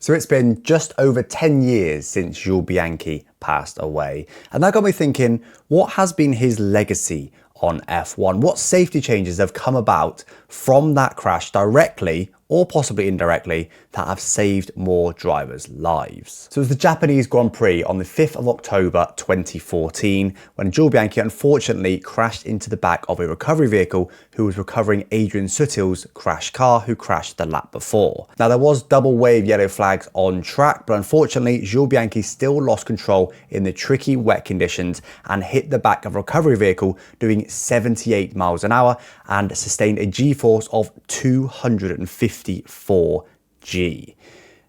So it's been just over 10 years since Jules Bianchi passed away. And that got me thinking, what has been his legacy on F1? What safety changes have come about from that crash directly or possibly indirectly that have saved more drivers' lives? So it was the Japanese Grand Prix on the 5th of October 2014 when Jules Bianchi unfortunately crashed into the back of a recovery vehicle who was recovering Adrian Sutil's crashed car who crashed the lap before. Now there was double wave yellow flags on track, but unfortunately Jules Bianchi still lost control in the tricky wet conditions and hit the back of a recovery vehicle doing 78 miles an hour and sustained a G-force of 254 G.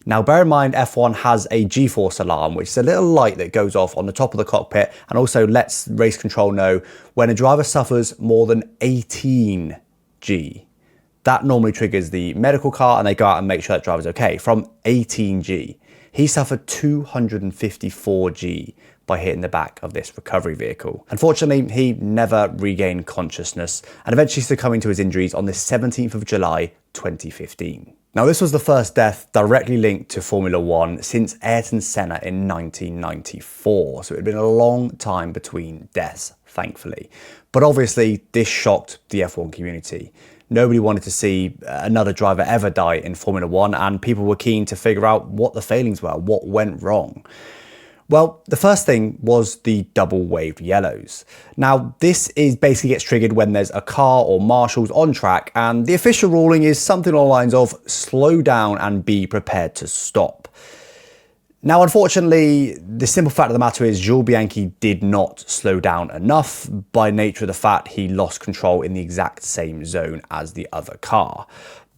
Now bear in mind F1 has a G-force alarm, which is a little light that goes off on the top of the cockpit and also lets race control know when a driver suffers more than 18 G. That normally triggers the medical car and they go out and make sure that driver's okay. From 18 G, he suffered 254 G by hitting the back of this recovery vehicle. Unfortunately, he never regained consciousness and eventually succumbing to his injuries on the 17th of July 2015. Now this was the first death directly linked to Formula One since Ayrton Senna in 1994, so it had been a long time between deaths, thankfully. But obviously this shocked the F1 community. Nobody wanted to see another driver ever die in Formula One, and people were keen to figure out what the failings were, what went wrong. Well, the first thing was the double waved yellows. Now, this basically gets triggered when there's a car or marshals on track, and the official ruling is something along the lines of slow down and be prepared to stop. Now, unfortunately, the simple fact of the matter is Jules Bianchi did not slow down enough by nature of the fact he lost control in the exact same zone as the other car.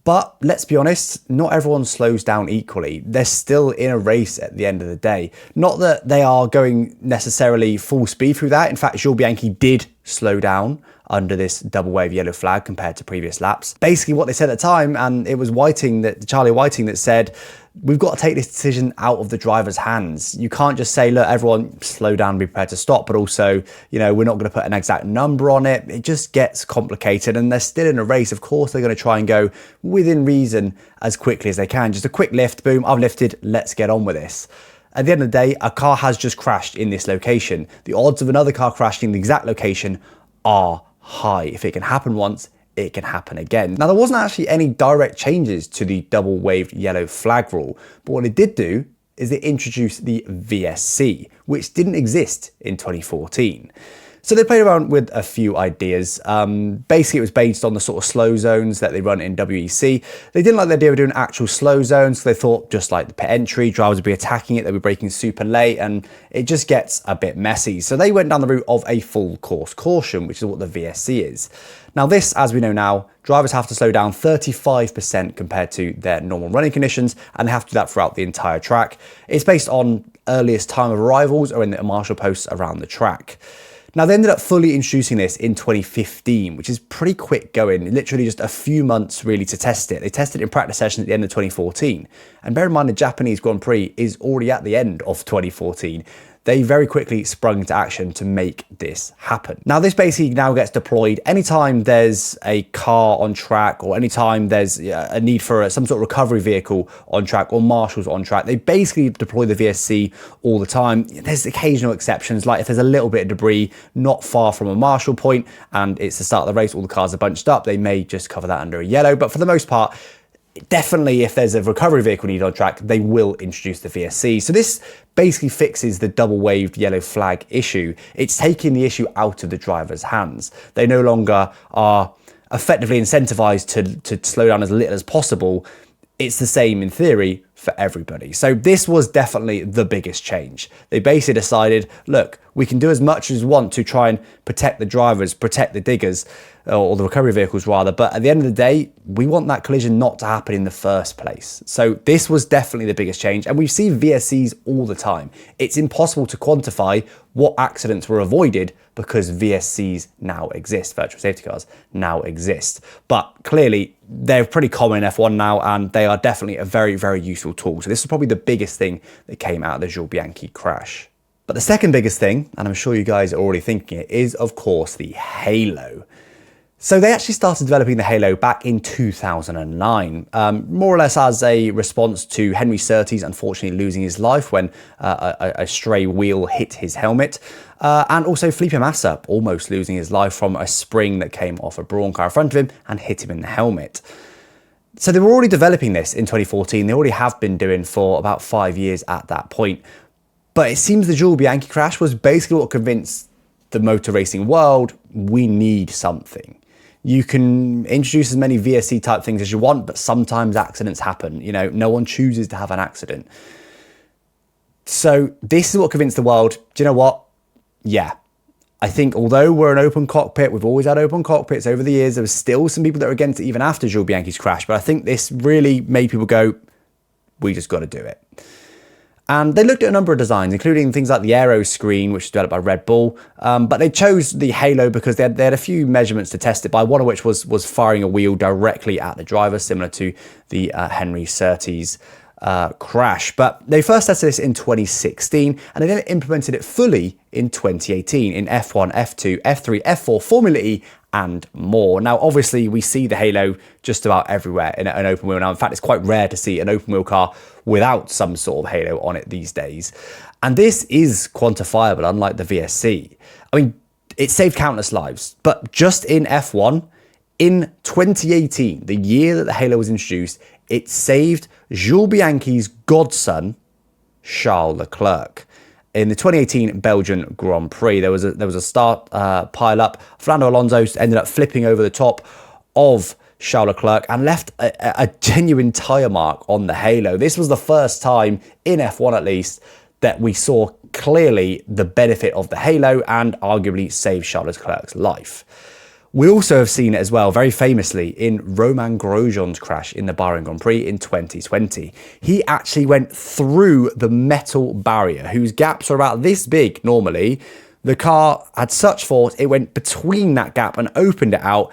But let's be honest, not everyone slows down equally. They're still in a race at the end of the day. Not that they are going necessarily full speed through that. In fact, Jules Bianchi did slow down under this double wave yellow flag compared to previous laps. Basically what they said at the time, and it was Charlie Whiting that said, we've got to take this decision out of the driver's hands. You can't just say, look, everyone slow down, be prepared to stop, but also, you know, we're not going to put an exact number on it. It just gets complicated and they're still in a race. Of course, they're going to try and go within reason as quickly as they can. Just a quick lift, boom, I've lifted, let's get on with this. At the end of the day, a car has just crashed in this location. The odds of another car crashing in the exact location are high. If it can happen once, it can happen again. Now, there wasn't actually any direct changes to the double waved yellow flag rule, but what it did do is they introduced the VSC, which didn't exist in 2014. So they played around with a few ideas. Basically, it was based on the sort of slow zones that they run in WEC. They didn't like the idea of doing actual slow zones, so they thought just like the pit entry, drivers would be attacking it, they'd be braking super late, and it just gets a bit messy. So they went down the route of a full course caution, which is what the VSC is. Now this, as we know now, drivers have to slow down 35% compared to their normal running conditions, and they have to do that throughout the entire track. It's based on earliest time of arrivals or in the marshal posts around the track. Now, they ended up fully introducing this in 2015, which is pretty quick going, literally just a few months really to test it. They tested it in practice sessions at the end of 2014. And bear in mind, the Japanese Grand Prix is already at the end of 2014. They very quickly sprung into action to make this happen. Now, this basically now gets deployed anytime there's a car on track or anytime there's a need for some sort of recovery vehicle on track or marshals on track. They basically deploy the VSC all the time. There's occasional exceptions, like if there's a little bit of debris not far from a marshal point and it's the start of the race, all the cars are bunched up, they may just cover that under a yellow. But for the most part, definitely if there's a recovery vehicle needed on track, they will introduce the VSC. So this basically fixes the double waved yellow flag issue. It's taking the issue out of the driver's hands. They no longer are effectively incentivized to slow down as little as possible. It's the same in theory for everybody. So this was definitely the biggest change. They basically decided, look, we can do as much as we want to try and protect the drivers, protect the diggers, or the recovery vehicles rather, but at the end of the day, we want that collision not to happen in the first place. So this was definitely the biggest change, and we see VSCs all the time. It's impossible to quantify what accidents were avoided because VSCs now exist, virtual safety cars now exist. But clearly, they're pretty common in F1 now, and they are definitely a very, very useful tool. So this is probably the biggest thing that came out of the Jules Bianchi crash. But the second biggest thing, and I'm sure you guys are already thinking it, is of course the halo. So they actually started developing the Halo back in 2009, more or less as a response to Henry Surtees unfortunately losing his life when a stray wheel hit his helmet, and also Felipe Massa almost losing his life from a spring that came off a Brawn car in front of him and hit him in the helmet. So they were already developing this in 2014. They already have been doing for about 5 years at that point. But it seems the Jules Bianchi crash was basically what convinced the motor racing world, we need something. You can introduce as many VSC type things as you want, but sometimes accidents happen. You know, no one chooses to have an accident. So this is what convinced the world, do you know what? Yeah. I think although we're an open cockpit, we've always had open cockpits over the years, there was still some people that were against it even after Jules Bianchi's crash. But I think this really made people go, we just got to do it. And they looked at a number of designs, including things like the aero screen, which was developed by Red Bull. But they chose the Halo because they had a few measurements to test it by, one of which was firing a wheel directly at the driver, similar to the Henry Surtees crash. But they first tested this in 2016, and they then implemented it fully in 2018 in F1, F2, F3, F4, Formula E, and more. Now, obviously, we see the Halo just about everywhere in an open wheel now. In fact, it's quite rare to see an open wheel car without some sort of Halo on it these days. And this is quantifiable, unlike the VSC. I mean, it saved countless lives, but just in F1, in 2018, the year that the Halo was introduced, it saved Jules Bianchi's godson, Charles Leclerc. In the 2018 Belgian Grand Prix, there was a start pile-up. Fernando Alonso ended up flipping over the top of Charles Leclerc and left a genuine tyre mark on the Halo. This was the first time, in F1 at least, that we saw clearly the benefit of the Halo and arguably saved Charles Leclerc's life. We also have seen it as well, very famously, in Romain Grosjean's crash in the Bahrain Grand Prix in 2020. He actually went through the metal barrier, whose gaps are about this big normally. The car had such force, it went between that gap and opened it out.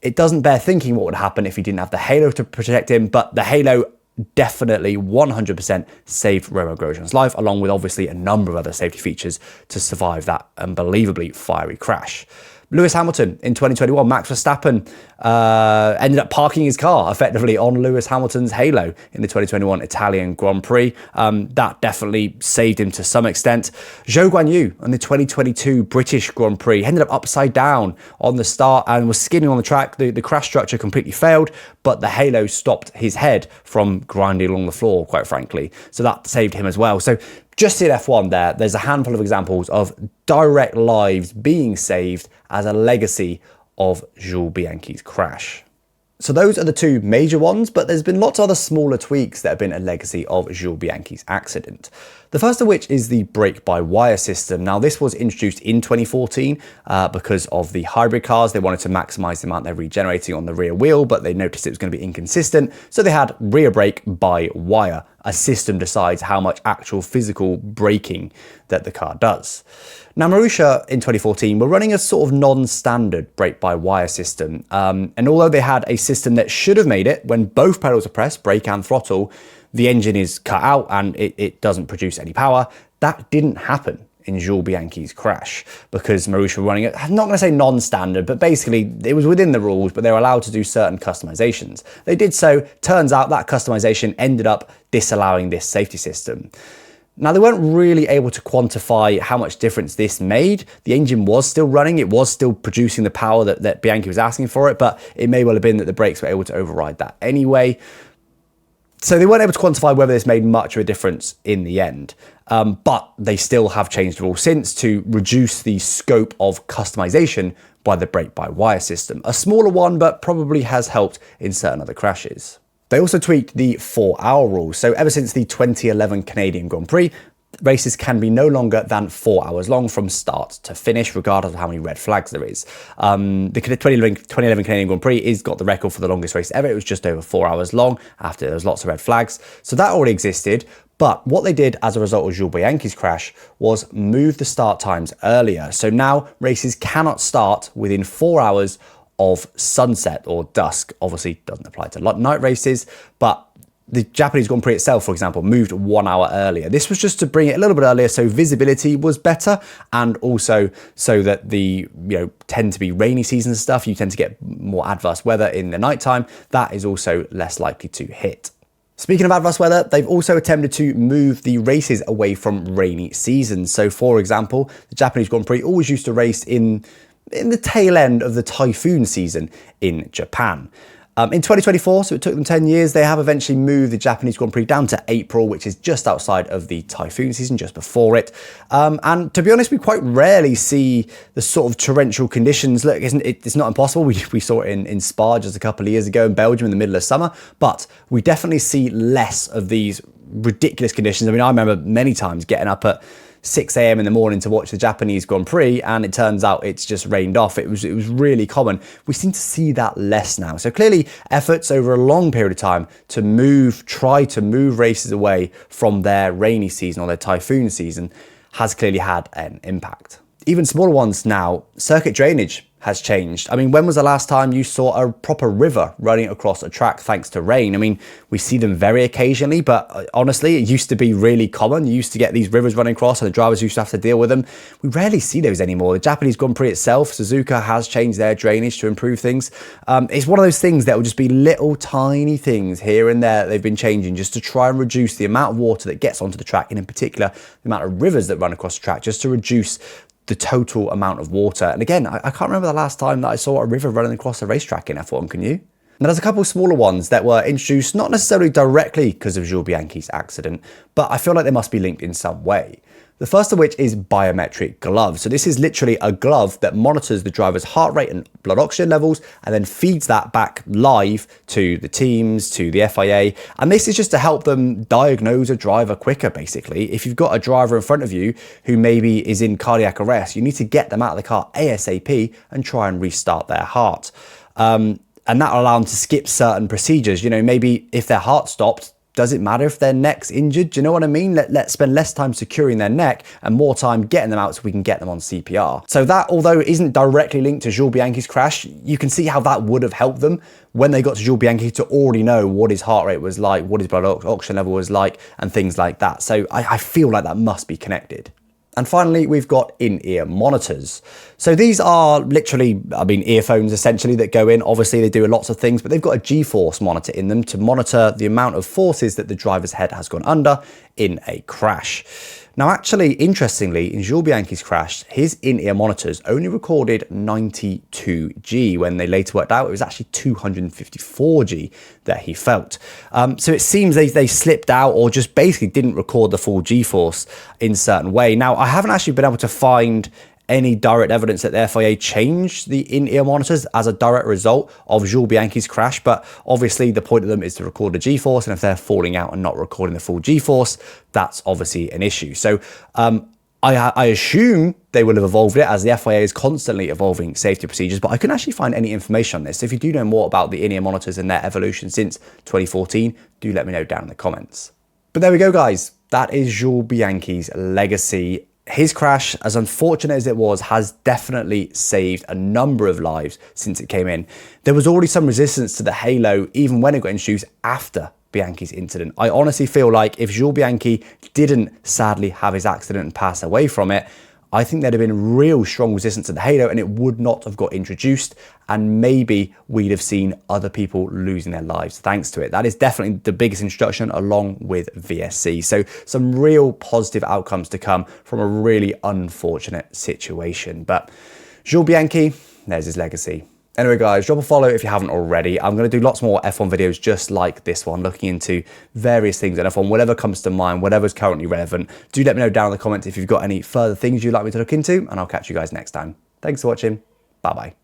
It doesn't bear thinking what would happen if he didn't have the Halo to protect him, but the Halo definitely 100% saved Romain Grosjean's life, along with obviously a number of other safety features to survive that unbelievably fiery crash. Lewis Hamilton in 2021, Max Verstappen ended up parking his car effectively on Lewis Hamilton's Halo in the 2021 Italian Grand Prix. That definitely saved him to some extent. Zhou Guanyu in the 2022 British Grand Prix ended up upside down on the start and was skidding on the track. The crash structure completely failed, but the Halo stopped his head from grinding along the floor, quite frankly. So that saved him as well. So just in F1 there's a handful of examples of direct lives being saved as a legacy of Jules Bianchi's crash. So those are the two major ones, but there's been lots of other smaller tweaks that have been a legacy of Jules Bianchi's accident. The first of which is the brake-by-wire system. Now, this was introduced in 2014 because of the hybrid cars. They wanted to maximize the amount they're regenerating on the rear wheel, but they noticed it was going to be inconsistent. So they had rear brake by wire. A system decides how much actual physical braking that the car does. Now, Marussia in 2014 were running a sort of non-standard brake-by-wire system. And although they had a system that should have made it when both pedals are pressed, brake and throttle, the engine is cut out and it doesn't produce any power. That didn't happen in Jules Bianchi's crash because Marussia were running it, I'm not going to say non-standard, but basically it was within the rules, but they were allowed to do certain customizations. They did so. Turns out that customization ended up disallowing this safety system. Now, they weren't really able to quantify how much difference this made. The engine was still running. It was still producing the power that Bianchi was asking for it, but it may well have been that the brakes were able to override that anyway. So they weren't able to quantify whether this made much of a difference in the end. But they still have changed the rules since to reduce the scope of customization by the brake-by-wire system. A smaller one, but probably has helped in certain other crashes. They also tweaked the 4-hour rule. So ever since the 2011 Canadian Grand Prix, races can be no longer than 4 hours long from start to finish, regardless of how many red flags there is. The 2011 Canadian Grand Prix has got the record for the longest race ever. It was just over 4 hours long after there was lots of red flags. So that already existed. But what they did as a result of Jules Bianchi's crash was move the start times earlier. So now races cannot start within 4 hours of sunset or dusk. Obviously doesn't apply to night races, but the Japanese Grand Prix itself, for example, moved 1 hour earlier. This was just to bring it a little bit earlier so visibility was better, and also so that the, tend to be rainy seasons and stuff, you tend to get more adverse weather in the nighttime. That is also less likely to hit. Speaking of adverse weather, they've also attempted to move the races away from rainy seasons. So, for example, the Japanese Grand Prix always used to race in the tail end of the typhoon season in Japan. In 2024, so it took them 10 years, they have eventually moved the Japanese Grand Prix down to April, which is just outside of the typhoon season, just before it. And to be honest, we quite rarely see the sort of torrential conditions. Look, it's not impossible. We saw it in Spa just a couple of years ago in Belgium in the middle of summer, but we definitely see less of these ridiculous conditions. I mean, I remember many times getting up at 6 a.m. in the morning to watch the Japanese Grand Prix, and it turns out it's just rained off. It was really common. We seem to see that less now. So clearly efforts over a long period of time to try to move races away from their rainy season or their typhoon season has clearly had an impact. Even smaller ones now, circuit drainage has changed. I mean, when was the last time you saw a proper river running across a track thanks to rain? I mean, we see them very occasionally, but honestly, it used to be really common. You used to get these rivers running across and the drivers used to have to deal with them. We rarely see those anymore. The Japanese Grand Prix itself, Suzuka has changed their drainage to improve things. It's one of those things that will just be little tiny things here and there that they've been changing just to try and reduce the amount of water that gets onto the track, and in particular, the amount of rivers that run across the track, just to reduce the total amount of water. And again, I can't remember the last time that I saw a river running across a racetrack in F1, can you? Now, there's a couple of smaller ones that were introduced, not necessarily directly because of Jules Bianchi's accident, but I feel like they must be linked in some way. The first of which is biometric gloves. So this is literally a glove that monitors the driver's heart rate and blood oxygen levels and then feeds that back live to the teams, to the FIA. And this is just to help them diagnose a driver quicker, basically. If you've got a driver in front of you who maybe is in cardiac arrest, you need to get them out of the car ASAP and try and restart their heart. And that'll allow them to skip certain procedures. Maybe if their heart stopped, does it matter if their neck's injured? Do you know what I mean? Let's spend less time securing their neck and more time getting them out so we can get them on CPR. So that, although it isn't directly linked to Jules Bianchi's crash, you can see how that would have helped them when they got to Jules Bianchi to already know what his heart rate was like, what his blood oxygen level was like, and things like that. So I feel like that must be connected. And finally, we've got in-ear monitors. So these are literally, earphones essentially that go in. Obviously, they do lots of things, but they've got a G-force monitor in them to monitor the amount of forces that the driver's head has gone under in a crash. Now, actually, interestingly, in Jules Bianchi's crash, his in-ear monitors only recorded 92G. When they later worked out, it was actually 254G that he felt. So it seems they slipped out or just basically didn't record the full G-force in a certain way. Now, I haven't actually been able to find any direct evidence that the FIA changed the in-ear monitors as a direct result of Jules Bianchi's crash, but obviously the point of them is to record the G-force, and if they're falling out and not recording the full G-force, that's obviously an issue. So I assume they will have evolved it, as the FIA is constantly evolving safety procedures, but I couldn't actually find any information on this. So if you do know more about the in-ear monitors and their evolution since 2014, do let me know down in the comments. But there we go, guys. That is Jules Bianchi's legacy. His crash, as unfortunate as it was, has definitely saved a number of lives since it came in. There was already some resistance to the halo even when it got introduced after Bianchi's incident. I honestly feel like if Jules Bianchi didn't sadly have his accident and pass away from it, I think there'd have been real strong resistance to the halo and it would not have got introduced, and maybe we'd have seen other people losing their lives thanks to it. That is definitely the biggest introduction along with VSC. So some real positive outcomes to come from a really unfortunate situation. But Jules Bianchi, there's his legacy. Anyway, guys, drop a follow if you haven't already. I'm going to do lots more F1 videos just like this one, looking into various things in F1, whatever comes to mind, whatever's currently relevant. Do let me know down in the comments if you've got any further things you'd like me to look into, and I'll catch you guys next time. Thanks for watching. Bye-bye.